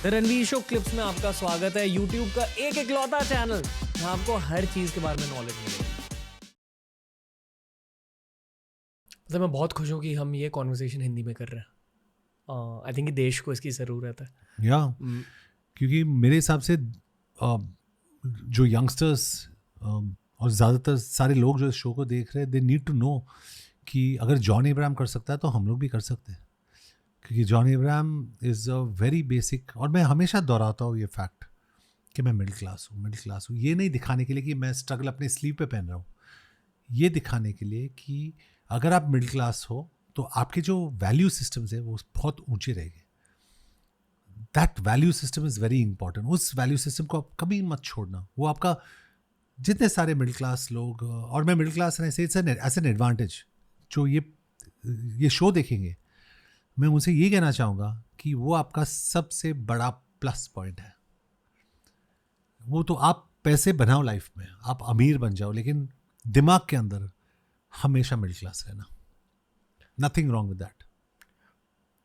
Ranveer show clips में आपका स्वागत है। YouTube का एक इकलौता चैनल जहां आपको हर चीज के बारे में नॉलेज मिलेगी। मतलब मैं बहुत खुश हूँ कि हम ये कॉन्वर्सेशन हिंदी में कर रहे हैं। आई थिंक देश को इसकी ज़रूरत है। या क्योंकि मेरे हिसाब से जो यंगस्टर्स और ज़्यादातर सारे लोग जो इस शो को देख रहे हैं, दे नीड टू नो कि अगर जॉन अब्राहम कर सकता है तो हम लोग भी कर सकते हैं। क्योंकि John Abraham is a very basic, और मैं हमेशा दोहराता हूँ ये फैक्ट कि मैं मिडिल क्लास हूँ। ये नहीं दिखाने के लिए कि मैं स्ट्रगल अपने स्लीव पे पहन रहा हूँ, ये दिखाने के लिए कि अगर आप मिडिल क्लास हो तो आपके जो वैल्यू सिस्टम्स है वो बहुत ऊंचे रहेंगे। That value system is very important. उस वैल्यू सिस्टम को आप कभी मत छोड़ना। वो आपका जितने सारे मिडिल क्लास लोग, और मैं मिडिल क्लास रहने से इट्स एन एडवांटेज, जो ये शो देखेंगे, मैं उनसे ये कहना चाहूँगा कि वो आपका सबसे बड़ा प्लस पॉइंट है। वो तो आप पैसे बनाओ लाइफ में, आप अमीर बन जाओ, लेकिन दिमाग के अंदर हमेशा मिडिल क्लास रहना। Nothing wrong with that.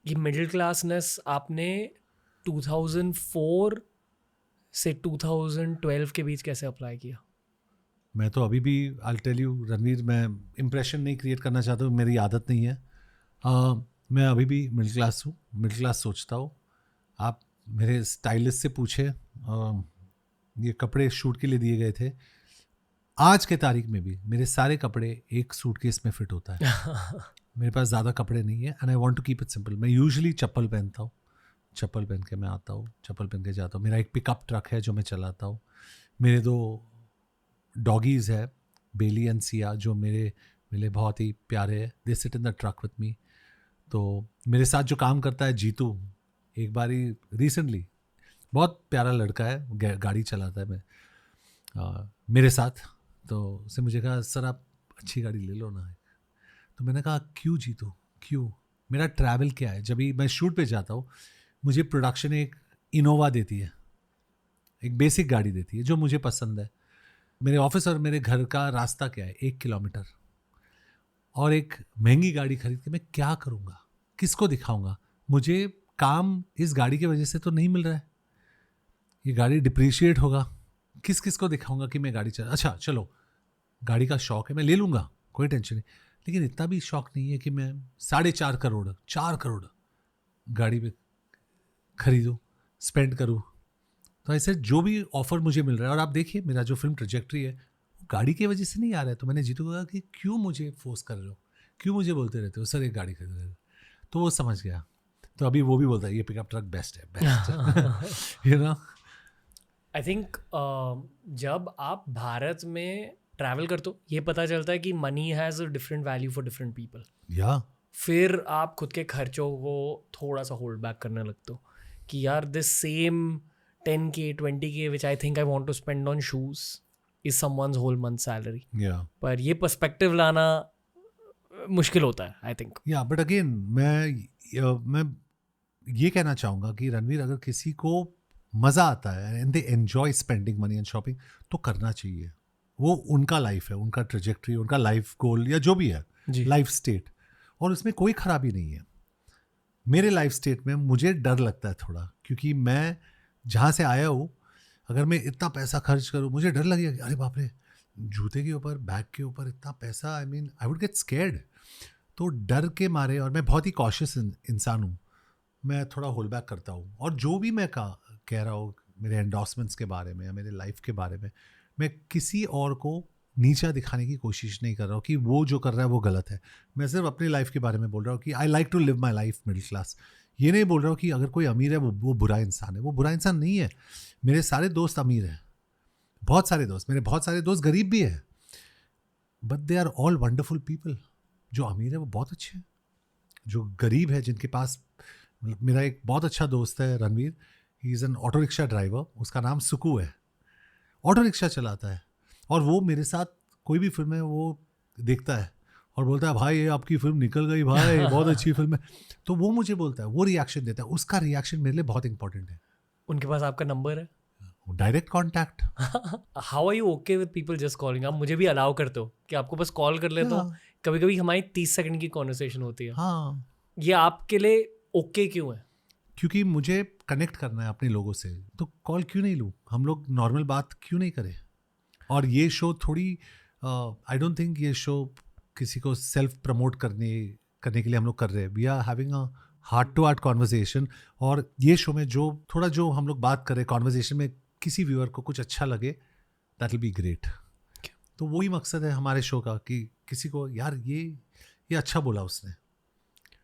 ये मिडिल क्लासनेस आपने 2004 से 2012 के बीच कैसे अप्लाई किया? मैं तो अभी भी आई टेल यू रणवीर, मैं इम्प्रेशन नहीं क्रिएट करना चाहता हूँ, मेरी आदत नहीं है। मैं अभी भी मिडिल क्लास हूँ, मिडिल क्लास सोचता हूँ। आप मेरे स्टाइलिस्ट से पूछे, ये कपड़े शूट के लिए दिए गए थे। आज के तारीख में भी मेरे सारे कपड़े एक सूटकेस में फिट होता है। मेरे पास ज़्यादा कपड़े नहीं है, and I want to keep it simple. मैं यूजुअली चप्पल पहनता हूँ, चप्पल पहन के मैं आता हूँ, चप्पल पहन के जाता हूँ। मेरा एक पिकअप ट्रक है जो मैं चलाता हूँ। मेरे 2 डॉगीज़ है, बेली एंड सिया, जो मेरे बहुत ही प्यारे है। They sit in the truck with me. तो मेरे साथ जो काम करता है जीतू, एक बारी रिसेंटली, बहुत प्यारा लड़का है, गाड़ी चलाता है मेरे साथ। तो उसने मुझे कहा, सर आप अच्छी गाड़ी ले लो ना। तो मैंने कहा क्यों जीतू, क्यों? मेरा ट्रैवल क्या है? जब भी मैं शूट पे जाता हूँ, मुझे प्रोडक्शन एक इनोवा देती है, एक बेसिक गाड़ी देती है जो मुझे पसंद है। मेरे ऑफिस और मेरे घर का रास्ता क्या है? 1 किलोमीटर। और एक महंगी गाड़ी खरीद के मैं क्या करूँगा? किसको दिखाऊंगा? मुझे काम इस गाड़ी की वजह से तो नहीं मिल रहा है। ये गाड़ी डिप्रिशिएट होगा, किस को दिखाऊंगा कि मैं गाड़ी चला। अच्छा चलो, गाड़ी का शौक है, मैं ले लूँगा, कोई टेंशन नहीं। लेकिन इतना भी शौक नहीं है कि मैं 4 करोड़ गाड़ी पे खरीदूँ, स्पेंड करूँ। तो ऐसे जो भी ऑफर मुझे मिल रहा है, और आप देखिए मेरा जो फिल्म ट्रेजेक्ट्री है वो गाड़ी की वजह से नहीं आ रहा है। तो मैंने जीतू को कहा कि क्यों मुझे फोर्स कर रहे हो, क्यों मुझे बोलते रहते हो सर एक गाड़ी खरीद रहे हो। तो वो समझ गया। तो अभी वो भी बोलता है ये पिकअप ट्रक बेस्ट है, best. You know, I think जब आप भारत में ट्रैवल करते हो, ये पता चलता है कि money has a different value for different people. या फिर आप खुद के खर्चों को थोड़ा सा होल्ड बैक करने लगते हो कि यार this same 10K 20K which I think I want to spend on shoes is someone's whole month salary. या पर ये पर्सपेक्टिव लाना मुश्किल होता है आई थिंक। या बट अगेन मैं ये कहना चाहूँगा कि रणवीर, अगर किसी को मज़ा आता है and they enjoy spending money and shopping, तो करना चाहिए। वो उनका लाइफ है, उनका ट्रेजेक्ट्री, उनका लाइफ गोल या जो भी है, लाइफ स्टेट, और उसमें कोई खराबी नहीं है। मेरे लाइफ स्टेट में मुझे डर लगता है थोड़ा, क्योंकि मैं जहाँ से आया हूँ, अगर मैं इतना पैसा खर्च करूँ, मुझे डर लगेगा कि अरे बाप रे, जूते के ऊपर, बैग के ऊपर इतना पैसा, I mean I would get scared. तो डर के मारे, और मैं बहुत ही कॉशियस इंसान हूँ, मैं थोड़ा होल्ड बैक करता हूँ। और जो भी मैं कह रहा हूँ मेरे एंडोर्समेंट्स के बारे में या मेरे लाइफ के बारे में, मैं किसी और को नीचा दिखाने की कोशिश नहीं कर रहा हूँ कि वो जो कर रहा है वो गलत है। मैं सिर्फ अपनी लाइफ के बारे में बोल रहा हूँ कि I like to live my life middle class. ये नहीं बोल रहा हूँ कि अगर कोई अमीर है वो बुरा इंसान है। वो बुरा इंसान नहीं है। मेरे सारे दोस्त अमीर हैं, बहुत सारे दोस्त, मेरे बहुत सारे दोस्त गरीब भी हैं, but they are all wonderful people. जो अमीर है वो बहुत अच्छे हैं, जो गरीब है, जिनके पास, मेरा एक बहुत अच्छा दोस्त है Ranveer, he is an auto rickshaw driver, उसका नाम सुकू है, ऑटो रिक्शा चलाता है। और वो मेरे साथ कोई भी फिल्म है वो देखता है और बोलता है भाई ये आपकी फिल्म निकल गई भाई, बहुत अच्छी फिल्म है। तो वो मुझे बोलता है, वो रिएक्शन देता है, उसका रिएक्शन मेरे लिए बहुत इंपॉर्टेंट है। उनके पास आपका नंबर है? Direct contact. How are you okay with people just calling? आप मुझे भी अलाउ करते हो कि आपको बस कॉल कर लेता हूँ? कभी कभी हमारी 30 सेकंड की कॉन्वर्सेशन होती है। हाँ, ये आपके लिए ओके क्यों है? क्योंकि मुझे कनेक्ट करना है अपने लोगों से, तो कॉल क्यों नहीं लूँ, हम लोग नॉर्मल बात क्यों नहीं करें। और ये शो थोड़ी आई डोंट थिंक ये शो किसी को सेल्फ प्रमोट करने के लिए हम लोग कर रहे हैं। We are having a heart to heart conversation, और ये शो में जो हम लोग बात कर रहे हैं कॉन्वर्जेशन में, किसी व्यूअर को कुछ अच्छा लगे, दैट विल बी ग्रेट। तो वही मकसद है हमारे शो का कि किसी को यार ये अच्छा बोला उसने,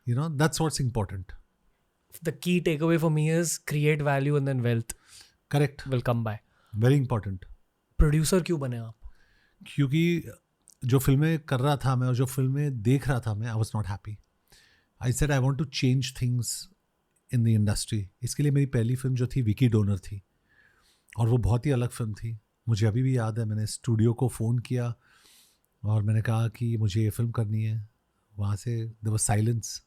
you know, that's what's important. The key takeaway for me is create value and then wealth correct, will come by. Very important. Producer क्यों बने आप? क्योंकि जो फिल्में कर रहा था मैं और जो फिल्में देख रहा था मैं, I was not happy. I said I want to change things in the industry. इसके लिए मेरी पहली फिल्म जो थी विकी डोनर थी, और वो बहुत ही अलग फिल्म थी। मुझे अभी भी याद है, मैंने स्टूडियो को फ़ोन किया और मैंने कहा कि मुझे ये फिल्म करनी है। वहाँ से there was silence,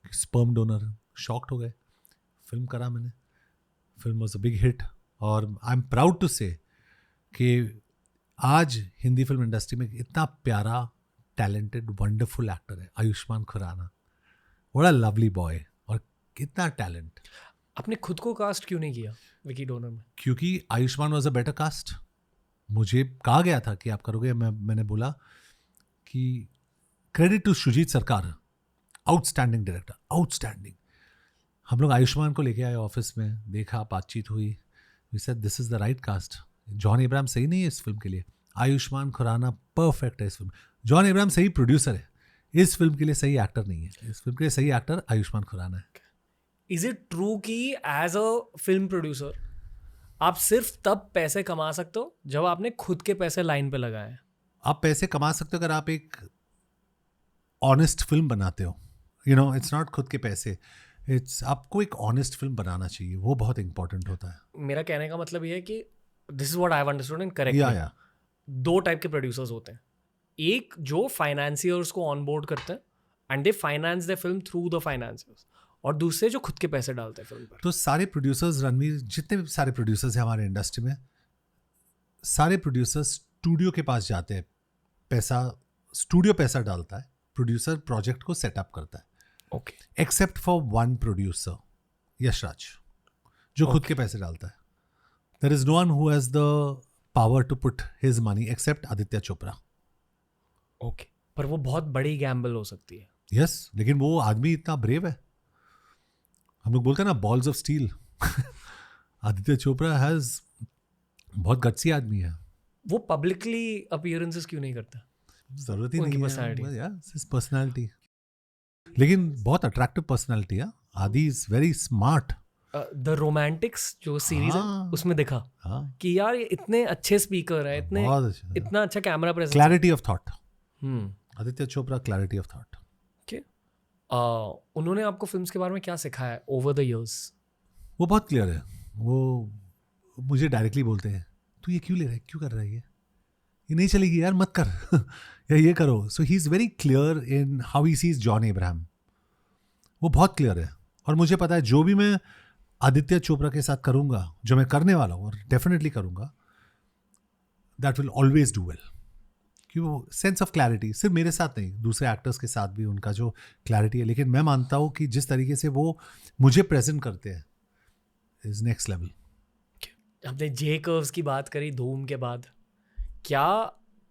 sperm donor, shocked हो गए। फिल्म करा मैंने, film was a big hit, और आई एम प्राउड टू से कि आज हिंदी फिल्म इंडस्ट्री में इतना प्यारा, टैलेंटेड, वंडरफुल एक्टर है Ayushmann Khurrana. What a lovely boy, और कितना टैलेंट। आपने खुद को कास्ट क्यों नहीं किया विकी डोनर में? क्योंकि Ayushmann was a better cast. मुझे कहा गया था कि आप करोगे, मैंने बोला कि क्रेडिट टू सुजीत सरकार, आउटस्टैंडिंग डायरेक्टर, आउटस्टैंडिंग। हम लोग आयुष्मान को लेके आए ऑफिस में, देखा, बातचीत हुई, we said this is the right cast. John Ibrahim सही नहीं है इस फिल्म के लिए, आयुष्मान खुराना परफेक्ट है इस फिल्म। जॉन इब्राहिम सही प्रोड्यूसर है, इस फिल्म के लिए सही एक्टर नहीं है। इस फिल्म के लिए सही एक्टर आयुष्मान खुराना है। इज इट ट्रू कि एज अ फिल्म प्रोड्यूसर आप सिर्फ तब पैसे कमा सकते हो जब आपने खुद के पैसे लाइन पे लगाए हैं? आप पैसे कमा सकते हो अगर आप एक ऑनेस्ट फिल्म बनाते हो। यू नो, इट्स नॉट खुद के पैसे, इट्स आपको एक ऑनेस्ट फिल्म बनाना चाहिए, वो बहुत इंपॉर्टेंट होता है। मेरा कहने का मतलब ये है कि this is what I have understood and correct. या दो टाइप के प्रोड्यूसर्स होते हैं। एक जो फाइनेंसियर्स को ऑन बोर्ड करते हैं and they finance the film through the financiers, और दूसरे जो खुद के पैसे डालते हैं फिल्म पर। तो सारे प्रोड्यूसर्स, रणवीर, जितने भी सारे प्रोड्यूसर्स हैं हमारे इंडस्ट्री में, सारे प्रोड्यूसर्स स्टूडियो के पास जाते हैं। स्टूडियो पैसा डालता है, प्रोड्यूसर प्रोजेक्ट को सेटअप करता है। Okay, except for one producer, Yashraj, जो खुद के पैसे डालता है। There is no one who has the power to put his money except Aditya Chopra. Okay, पर वो बहुत बड़ी गैम्बल हो सकती है। यस, लेकिन वो आदमी इतना ब्रेव है। हम लोग बोलते हैं ना, balls of steel. Aditya Chopra has, बहुत गट्सी आदमी है। वो पब्लिकली अपीयरेंसेस क्यों नहीं करता? जरूरत ही उनकी नहीं personality. है, पर्सनैलिटी। लेकिन बहुत अट्रैक्टिव पर्सनैलिटी है। आदि is very smart. The Romantics जो सीरीज है हाँ। उसमें देखा हाँ, कि यार ये इतने अच्छे स्पीकर है, इतने बहुत अच्छा। इतना अच्छा camera presence. Clarity of thought, Aditya Chopra, clarity of thought. उन्होंने आपको फिल्म्स के बारे में क्या सिखाया है ओवर द इयर्स? वो बहुत क्लियर है। वो मुझे डायरेक्टली बोलते हैं, तू ये क्यों ले रहा है, क्यों कर रहा है, ये नहीं चलेगी यार, मत कर। या ये करो। So he is very clear in how he sees John Abraham. वो बहुत क्लियर है, और मुझे पता है जो भी मैं आदित्य चोपड़ा के साथ करूँगा, जो मैं करने वाला हूँ और डेफिनेटली करूँगा, that will always do well. कि वो सेंस ऑफ क्लैरिटी सिर्फ मेरे साथ नहीं, दूसरे एक्टर्स के साथ भी उनका जो क्लैरिटी है। लेकिन मैं मानता हूँ कि जिस तरीके से वो मुझे प्रेजेंट करते हैं इज नेक्स्ट लेवल। आपने जे कर्व्स की बात करी धूम के बाद, क्या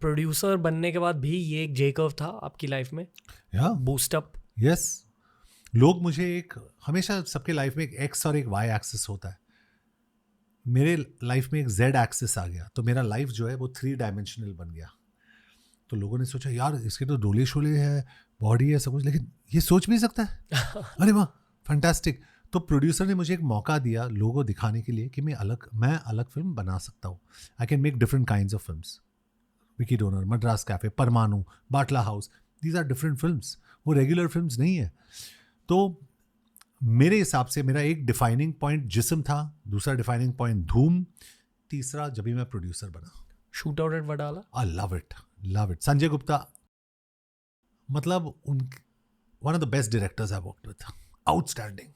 प्रोड्यूसर बनने के बाद भी ये एक जे कर्व था आपकी लाइफ में? या बूस्टअप? यस, लोग मुझे हमेशा सबके लाइफ में एक एक्स और एक वाई एक्सिस होता है। मेरे लाइफ में एक जेड एक्सिस आ गया, तो मेरा लाइफ जो है वो 3 डायमेंशनल बन गया। तो लोगों ने सोचा यार इसके तो डोले शोले है, बॉडी है, सब कुछ, लेकिन ये सोच भी सकता है। अरे वाह, फैंटास्टिक। तो प्रोड्यूसर ने मुझे एक मौका दिया लोगों को दिखाने के लिए कि मैं अलग फिल्म बना सकता हूँ। I can make different kinds of films. Vicky Donor, Madras cafe, Parmanu, Batla house, these are different films, वो रेगुलर फिल्म्स नहीं है। तो मेरे हिसाब से मेरा एक डिफाइनिंग पॉइंट जिस्म था, दूसरा डिफाइनिंग पॉइंट धूम, तीसरा जब भी मैं प्रोड्यूसर बना shootout at Wadala. I love it. Sanjay Gupta, मतलब one of the best directors I worked with, outstanding.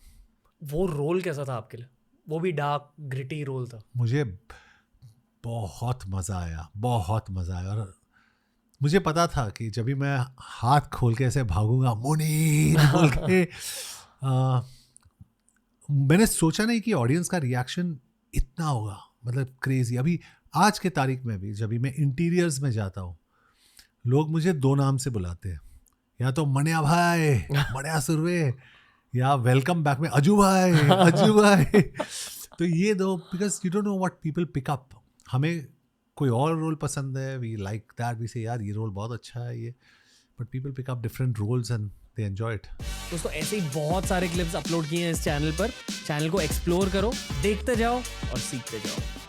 वो रोल कैसा था आपके लिए? वो भी डार्क ग्रिटी रोल था। मुझे बहुत मज़ा आया, बहुत मज़ा आया। और मुझे पता था कि जब भी मैं हाथ खोल के ऐसे भागूंगा मुनीर बोल के, मैंने सोचा नहीं कि ऑडियंस का रिएक्शन इतना होगा, मतलब क्रेजी। अभी आज के तारीख में भी जब भी मैं इंटीरियर्स में जाता हूँ, लोग मुझे 2 नाम से बुलाते हैं, या तो मन्या भाई, मन्या सुरवे, या वेलकम बैक में अजू भाई, अजू भाई। तो ये दो, because you don't know what people pick up. हमें कोई और रोल पसंद है, वी लाइक दैट, वी से यार ये रोल बहुत अच्छा है ये, but people pick up different roles and they enjoy it. दोस्तों ऐसे ही बहुत सारे क्लिप्स अपलोड किए हैं इस चैनल पर, चैनल को एक्सप्लोर करो, देखते जाओ और सीखते जाओ।